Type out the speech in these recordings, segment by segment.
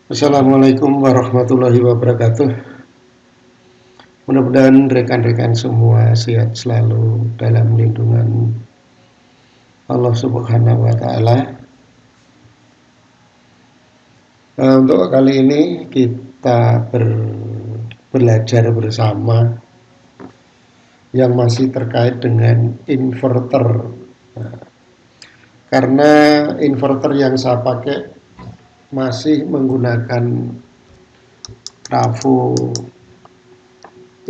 Assalamualaikum warahmatullahi wabarakatuh. Mudah-mudahan rekan-rekan semua sehat selalu dalam lindungan Allah Subhanahu wa Ta'ala. Untuk kali ini kita belajar bersama yang masih terkait dengan inverter. Karena inverter yang saya pakai masih menggunakan trafo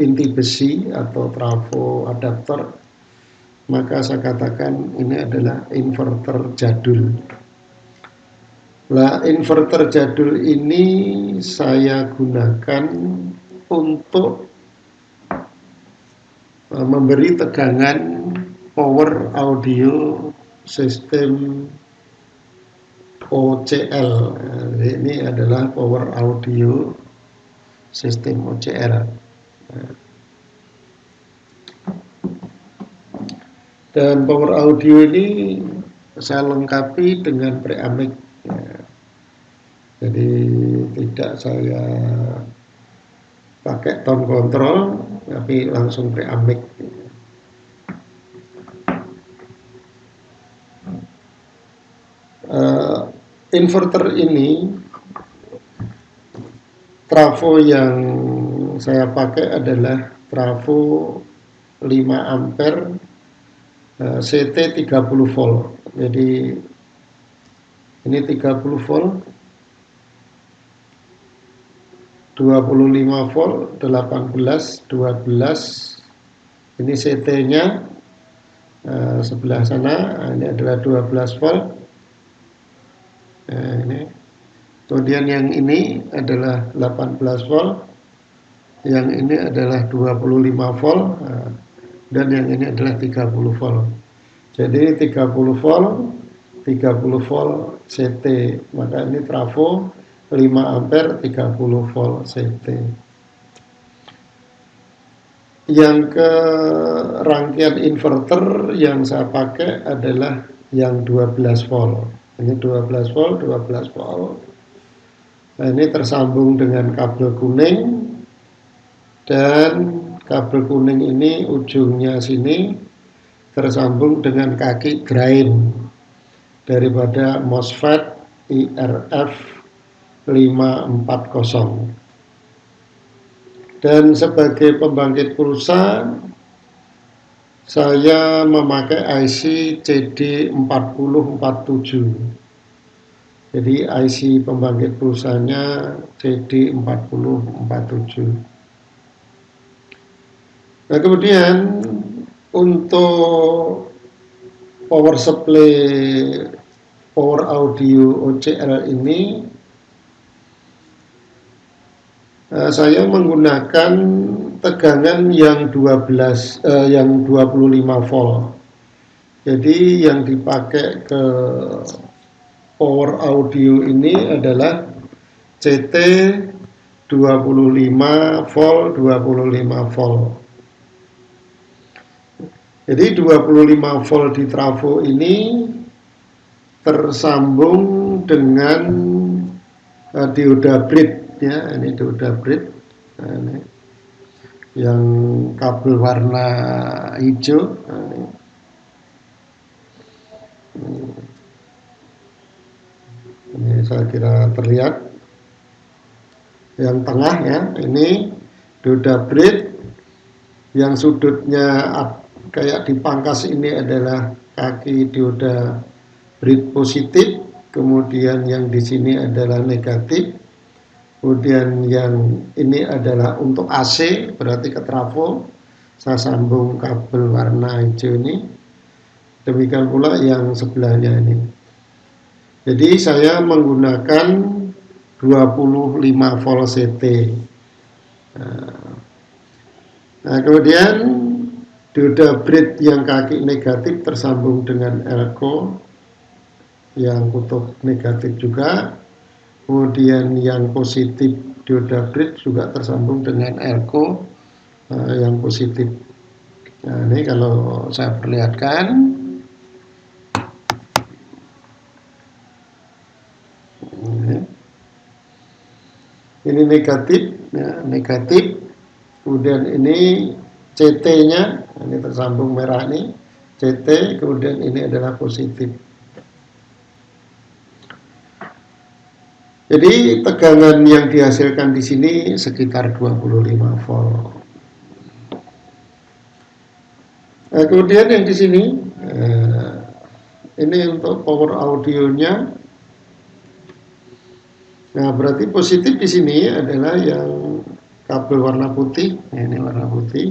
inti besi atau trafo adaptor, maka saya katakan ini adalah inverter jadul. Nah, inverter jadul ini saya gunakan untuk memberi tegangan power audio sistem OCL. Ini adalah power audio sistem OCL. Dan power audio ini saya lengkapi dengan preamik. Jadi tidak saya pakai tone control, tapi langsung preamik. Inverter ini trafo yang saya pakai adalah trafo 5 ampere CT 30 volt. Jadi ini 30 volt, 25 volt, 18, 12. Ini CT-nya sebelah sana, ini adalah 12 volt. Ini. Kemudian yang ini adalah 18 volt, yang ini adalah 25 volt, dan yang ini adalah 30 volt. Jadi 30 volt, 30 volt CT, maka ini trafo 5 ampere 30 volt CT. Yang ke rangkaian inverter yang saya pakai adalah yang 12 volt. Ini 12 volt, 12 volt. Nah, ini tersambung dengan kabel kuning, dan kabel kuning ini ujungnya sini tersambung dengan kaki ground daripada MOSFET IRF 540. Dan sebagai pembangkit pulsa saya memakai IC CD4047. Jadi IC pembangkit pulsanya CD4047. Nah, kemudian untuk power supply power audio OCL ini saya menggunakan tegangan yang 25 volt. Jadi yang dipakai ke power audio ini adalah CT 25 volt, 25 volt. Jadi 25 volt di trafo ini tersambung dengan dioda bridge. Ya, ini dioda bridge. Nah, ini yang kabel warna hijau. Nah, ini saya kira terlihat. Yang tengah ya, ini dioda bridge. Yang sudutnya kayak dipangkas ini adalah kaki dioda bridge positif. Kemudian yang di sini adalah negatif. Kemudian yang ini adalah untuk AC, berarti ke trafo. Saya sambung kabel warna hijau ini. Demikian pula yang sebelahnya ini. Jadi saya menggunakan 25 volt CT. Nah, kemudian dioda bridge yang kaki negatif tersambung dengan elko yang kutub negatif juga. Kemudian yang positif dioda bridge juga tersambung dengan elko yang positif. Nah, ini kalau saya perlihatkan, ini. Ini negatif, ya, negatif. Kemudian ini CT-nya, ini tersambung merah ini, CT, kemudian ini adalah positif. Jadi tegangan yang dihasilkan di sini sekitar 25 volt. Nah, kemudian yang di sini, ini untuk power audionya. Nah, berarti positif di sini adalah yang kabel warna putih. Nah, ini warna putih.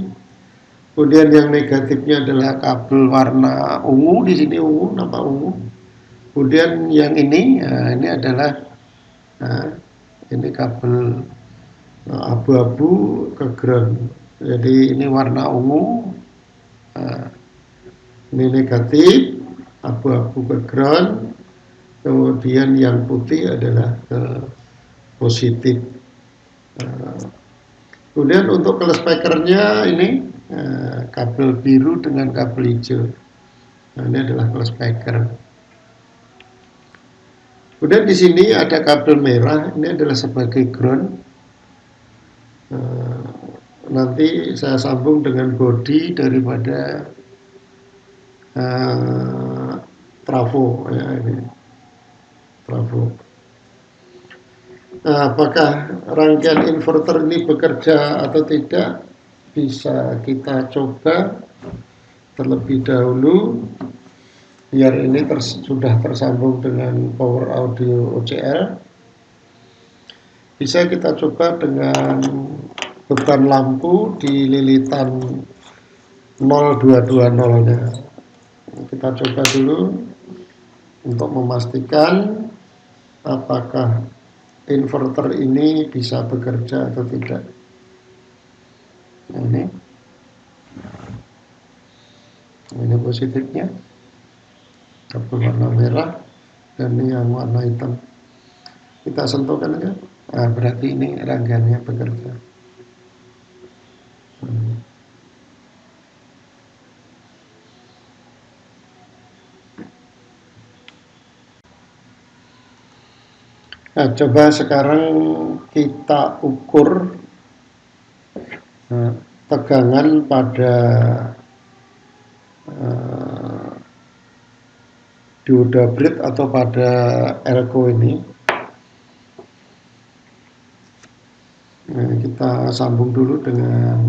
Kemudian yang negatifnya adalah kabel warna ungu. Di sini ungu, nampak ungu. Kemudian yang ini, ini adalah ini kabel abu-abu ke ground. Jadi ini warna ungu. Ini negatif, abu-abu ke ground. Kemudian yang putih adalah positif. Kemudian untuk close speakernya ini kabel biru dengan kabel hijau. Nah, ini adalah close speaker. Kemudian di sini ada kabel merah, ini adalah sebagai ground. Nanti saya sambung dengan body daripada trafo, ya ini. Trafo. Nah, apakah rangkaian inverter ini bekerja atau tidak? Bisa kita coba terlebih dahulu biar ini sudah tersambung dengan power audio OCL. Bisa kita coba dengan beban lampu di lilitan 0220-nya. Kita coba dulu untuk memastikan apakah inverter ini bisa bekerja atau tidak. Ini positifnya, kabel warna merah, dan ini yang warna hitam. Kita sentuhkan aja. Nah, berarti ini rangkaiannya bekerja. Nah, coba sekarang kita ukur tegangan pada dioda bridge atau pada elko ini. Nah, kita sambung dulu dengan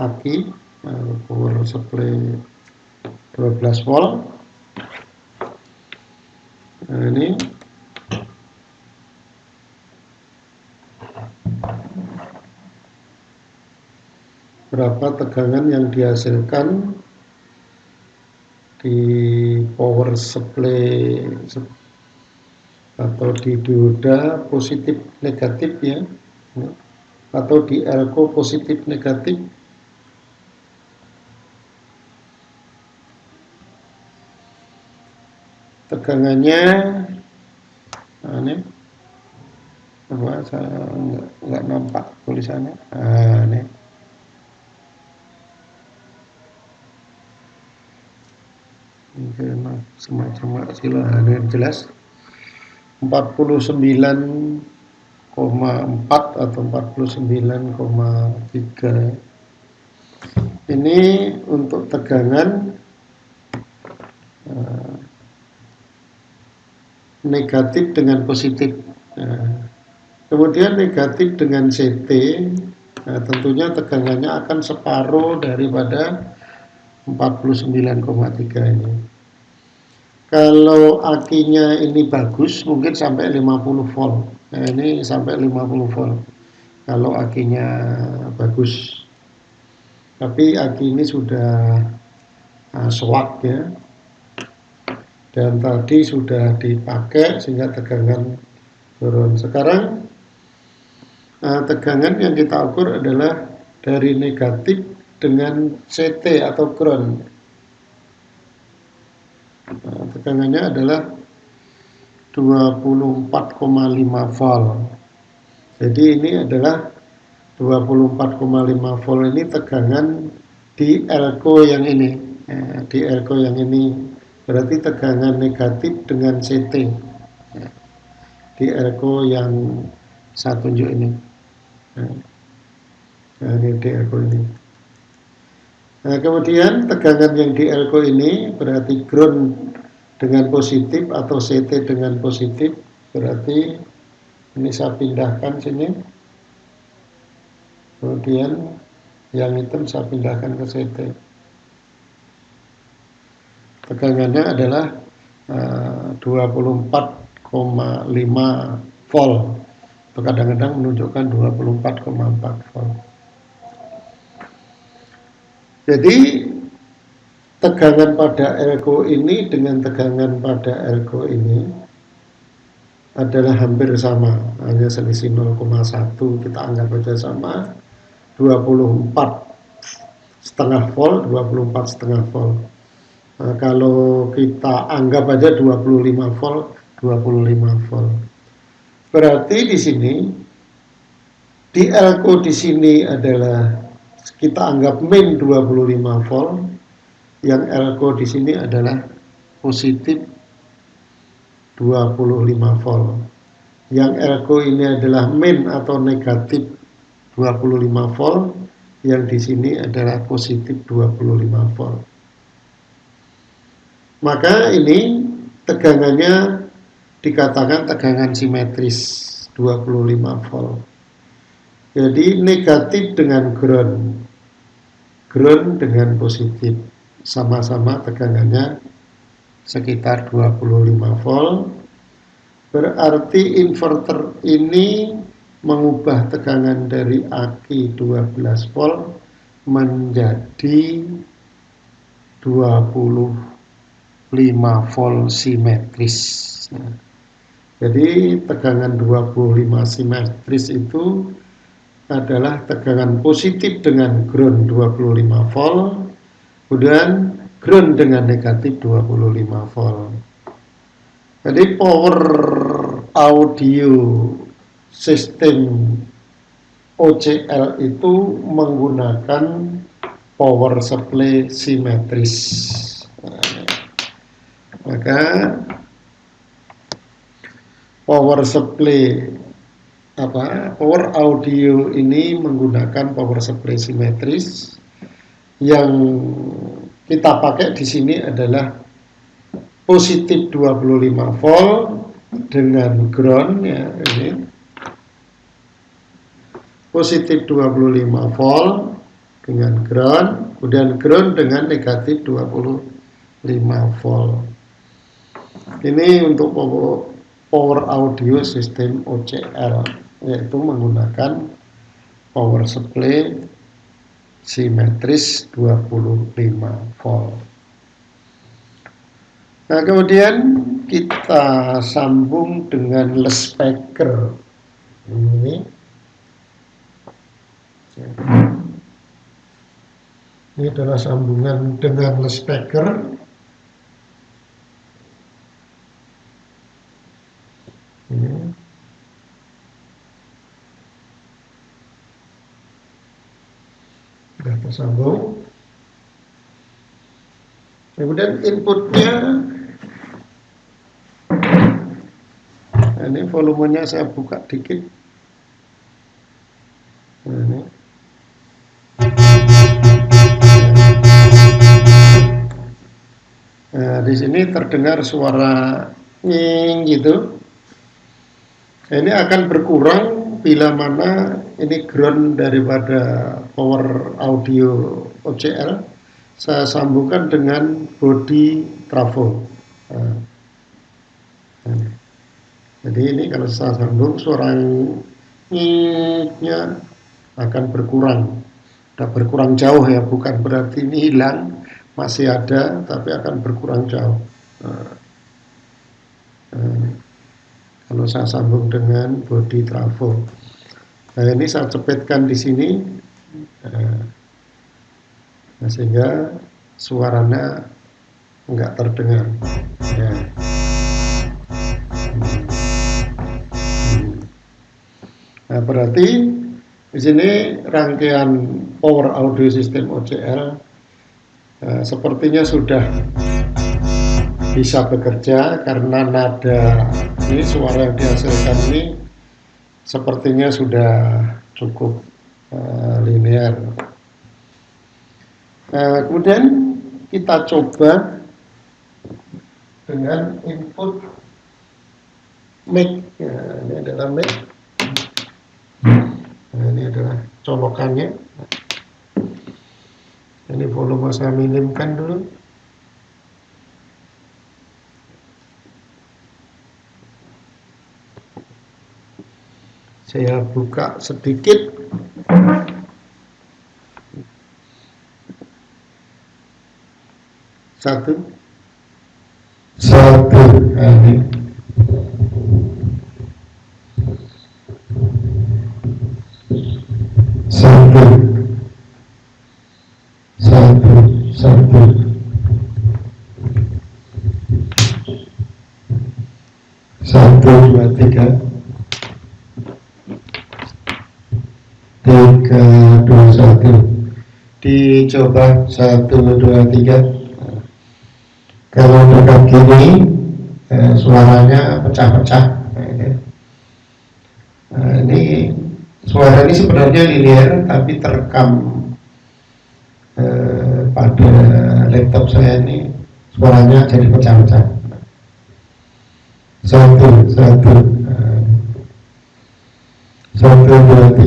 aki power supply 12 volt. Nah, ini berapa tegangan yang dihasilkan di power supply atau di dioda positif negatif ya, atau di elko positif negatif. Tegangannya nah, ini apa, saya nggak nampak tulisannya. Nah, ini semacam ini jelas 49,4 atau 49,3. Ini untuk tegangan negatif dengan positif. Kemudian negatif dengan CT, tentunya tegangannya akan separuh daripada 49,3 ini. Kalau akinya ini bagus, mungkin sampai 50 volt. Nah, ini sampai 50 volt. Kalau akinya bagus. Tapi aki ini sudah swak ya. Dan tadi sudah dipakai sehingga tegangan turun. Sekarang tegangan yang kita ukur adalah dari negatif dengan CT atau ground. Tegangannya adalah 24,5 volt. Jadi ini adalah 24,5 volt ini tegangan di elko yang ini. Di elko yang ini berarti tegangan negatif dengan CT. Di elko yang saya tunjuk ini. Nah, ini di elko ini. Nah, kemudian tegangan yang di elko ini berarti ground dengan positif atau CT dengan positif, berarti ini saya pindahkan sini. Kemudian yang hitam saya pindahkan ke CT. Tegangannya adalah 24,5 volt. Atau kadang-kadang menunjukkan 24,4 volt. Jadi tegangan pada elko ini dengan tegangan pada elko ini adalah hampir sama, hanya selisih 0,1, kita anggap saja sama, 24,5 volt, 24,5 volt. Nah, kalau kita anggap aja 25 volt, 25 volt. Berarti di sini di elko di sini adalah kita anggap min 25 volt, yang elko di sini adalah positif 25 volt. Yang elko ini adalah min atau negatif 25 volt, yang di sini adalah positif 25 volt. Maka ini tegangannya dikatakan tegangan simetris 25 volt. Jadi negatif dengan ground dengan positif, sama-sama tegangannya sekitar 25 volt. Berarti inverter ini mengubah tegangan dari aki 12 volt menjadi 25 volt simetris. Nah, jadi tegangan 25 simetris itu adalah tegangan positif dengan ground 25 volt, kemudian ground dengan negatif 25 volt. Jadi power audio sistem OCL itu menggunakan power supply simetris. Maka power supply power audio ini menggunakan power supply simetris. Yang kita pakai di sini adalah positif 25 volt dengan ground, ya, ini positif 25 volt dengan ground, kemudian ground dengan negatif 25 volt. Ini untuk power audio sistem OCL, yaitu menggunakan power supply simetris 25 volt. Nah, kemudian kita sambung dengan les speaker. Ini adalah sambungan dengan les speaker. Sudah tersambung. Kemudian inputnya, nah, ini volumenya saya buka dikit. Nah, ini. Nah, di sini terdengar suara nying gitu. Ini akan berkurang bila mana ini ground daripada power audio OCL saya sambungkan dengan body trafo. Nah, jadi ini kalau saya sambung suara nyingnya akan berkurang. Sudah berkurang jauh ya, bukan berarti ini hilang, masih ada, tapi akan berkurang jauh. Kalau saya sambung dengan body trafo. Nah, ini saya cepetkan di sini, nah, sehingga suaranya enggak terdengar. Ya. Nah, berarti di sini rangkaian power audio system OCL sepertinya sudah bisa bekerja karena nada ini, suara yang dihasilkan ini sepertinya sudah cukup linear. Kemudian kita coba dengan input mic. Ini adalah mic. Ini adalah colokannya. Ini volume saya minimkan dulu. Saya buka sedikit. Satu. Ini. Satu, dua, tiga. 3, 2, 1. Dicoba 1, 2, 3. Kalau dekat gini suaranya pecah-pecah. Ini suara ini sebenarnya linear tapi terekam pada laptop saya ini suaranya jadi pecah-pecah. 1, 2,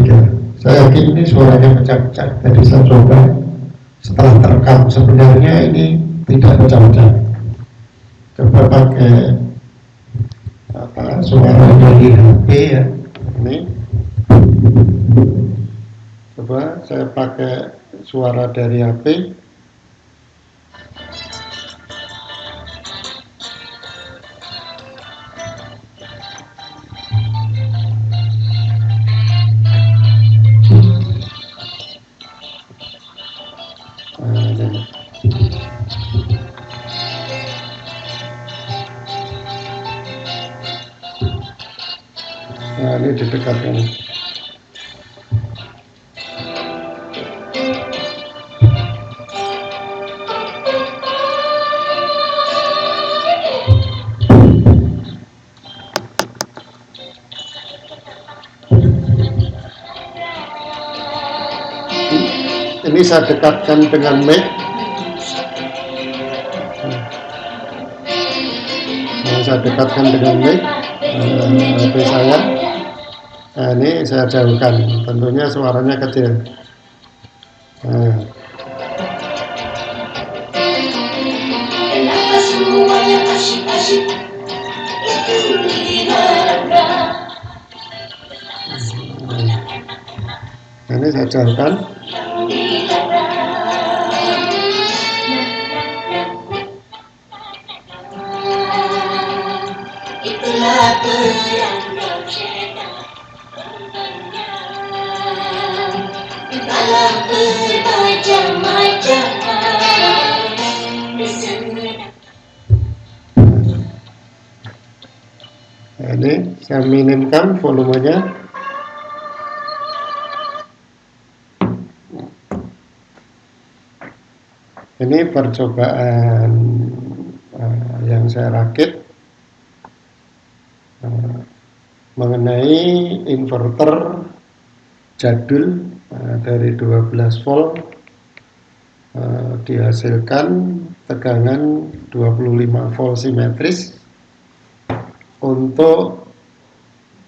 3. Saya yakin ini suaranya pecah-pecah. Jadi saya coba setelah terekam, sebenarnya ini tidak pecah-pecah. Coba pakai suara dari HP ya. Ini coba saya pakai suara dari HP. Nah, ini didekatkan. Ini saya dekatkan dengan mic. Saya dekatkan dengan mic HP saya. Nah, ini saya jauhkan, tentunya suaranya kecil. Kenapa semuanya asyik-asyik? Ini saya jauhkan. Itulah apa yang kau cita. Entahlah bermacam-macam ini saya minimkan volumenya. Ini percobaan yang saya rakit mengenai inverter jadul dari 12 volt dihasilkan tegangan 25 volt simetris untuk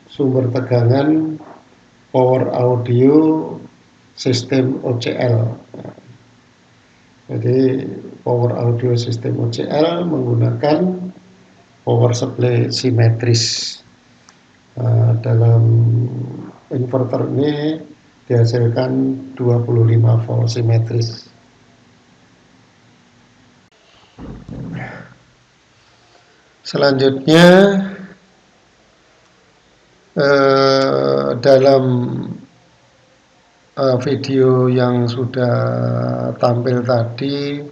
sumber tegangan power audio sistem OCL. Jadi power audio sistem OCL menggunakan power supply simetris. Dalam inverter ini dihasilkan 25 volt simetris. Selanjutnya dalam video yang sudah tampil tadi,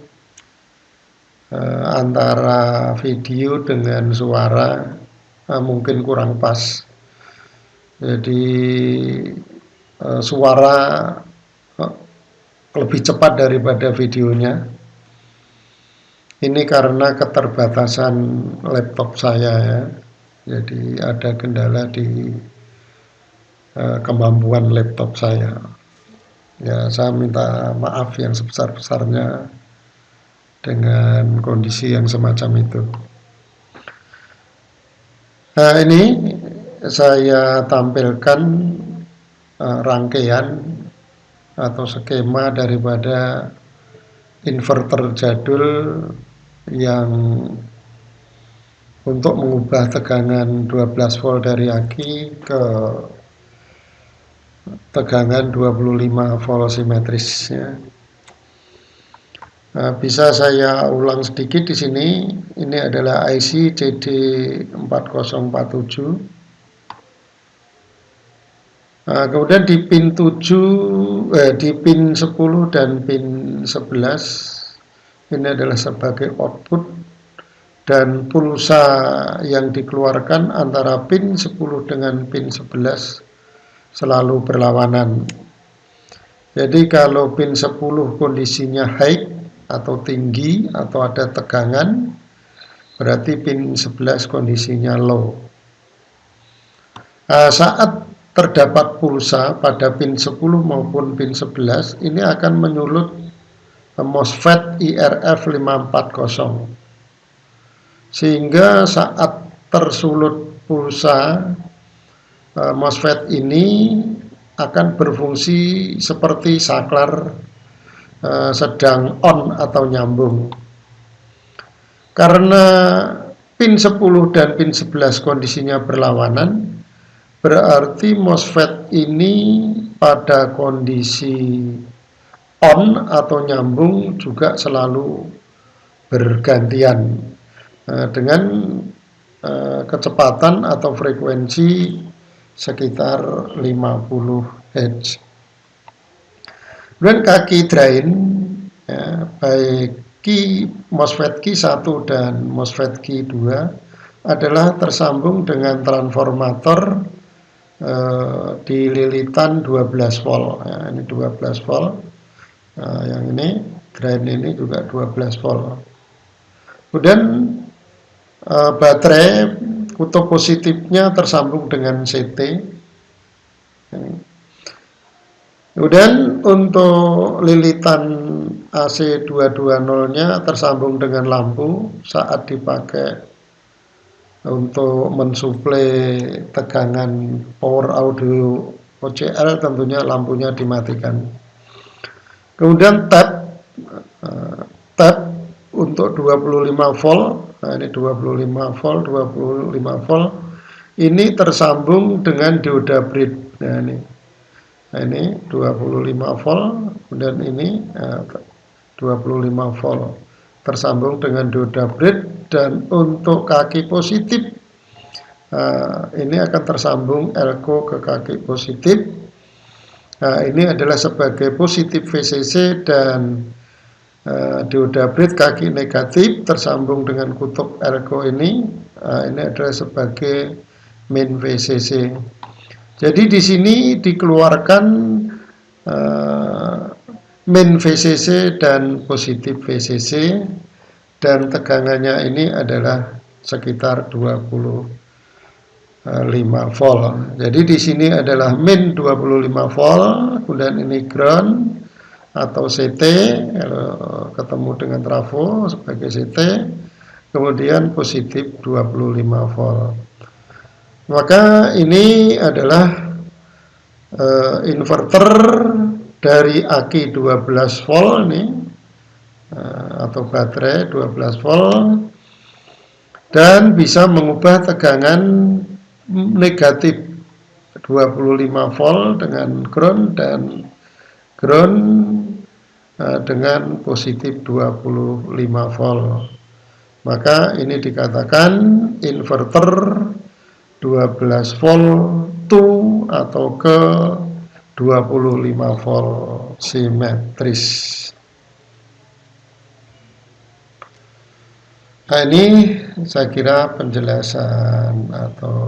antara video dengan suara mungkin kurang pas. Jadi suara lebih cepat daripada videonya. Ini karena keterbatasan laptop saya ya. Jadi ada kendala di kemampuan laptop saya. Ya, saya minta maaf yang sebesar-besarnya dengan kondisi yang semacam itu. Nah, ini saya tampilkan rangkaian atau skema daripada inverter jadul yang untuk mengubah tegangan 12 volt dari aki ke tegangan 25 volt simetris ya. Nah, bisa saya ulang sedikit di sini. Ini adalah IC CD4047. Nah, kemudian di pin 7, di pin 10 dan pin 11 ini adalah sebagai output, dan pulsa yang dikeluarkan antara pin 10 dengan pin 11 selalu berlawanan. Jadi kalau pin 10 kondisinya high atau tinggi atau ada tegangan, berarti pin 11 kondisinya low. Saat terdapat pulsa pada pin 10 maupun pin 11, ini akan menyulut MOSFET IRF 540. Sehingga saat tersulut pulsa, MOSFET ini akan berfungsi seperti saklar sedang on atau nyambung. Karena pin 10 dan pin 11 kondisinya berlawanan, berarti MOSFET ini pada kondisi on atau nyambung juga selalu bergantian dengan kecepatan atau frekuensi sekitar 50 Hz. Kemudian kaki drain, ya, baik MOSFET Q1 dan MOSFET Q2 adalah tersambung dengan transformator di lilitan 12 volt. Ya, ini 12 volt. Yang ini drain ini juga 12 volt. Kemudian baterai kutub positifnya tersambung dengan CT. Kemudian untuk lilitan AC 220-nya tersambung dengan lampu saat dipakai untuk mensuplai tegangan power audio OCL, tentunya lampunya dimatikan. Kemudian tab untuk 25 volt. Nah, ini 25 volt, 25 volt. Ini tersambung dengan dioda bridge. Nah, ini 25 volt, kemudian ini 25 volt tersambung dengan dioda bridge, dan untuk kaki positif ini akan tersambung elko ke kaki positif. Ini adalah sebagai positif VCC, dan dioda bridge kaki negatif tersambung dengan kutub elko ini adalah sebagai main VCC. Jadi di sini dikeluarkan main VCC dan positif VCC, dan tegangannya ini adalah sekitar 25 volt. Jadi di sini adalah main 25 volt, kemudian ini ground atau CT kalau ketemu dengan trafo sebagai CT, kemudian positif 25 volt. Maka ini adalah inverter dari aki 12 volt ini, atau baterai 12 volt, dan bisa mengubah tegangan negatif 25 volt dengan ground, dan ground dengan positif 25 volt. Maka ini dikatakan inverter 12 volt to atau ke 25 volt simetris. Nah, ini saya kira penjelasan atau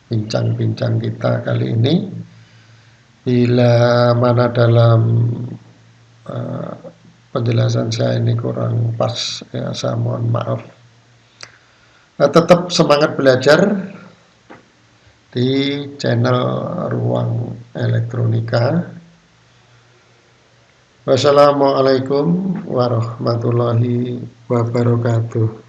bincang-bincang kita kali ini. Bila mana dalam penjelasan saya ini kurang pas, ya saya mohon maaf. Tetap semangat belajar, di channel Ruang Elektronika. Wassalamualaikum warahmatullahi wabarakatuh.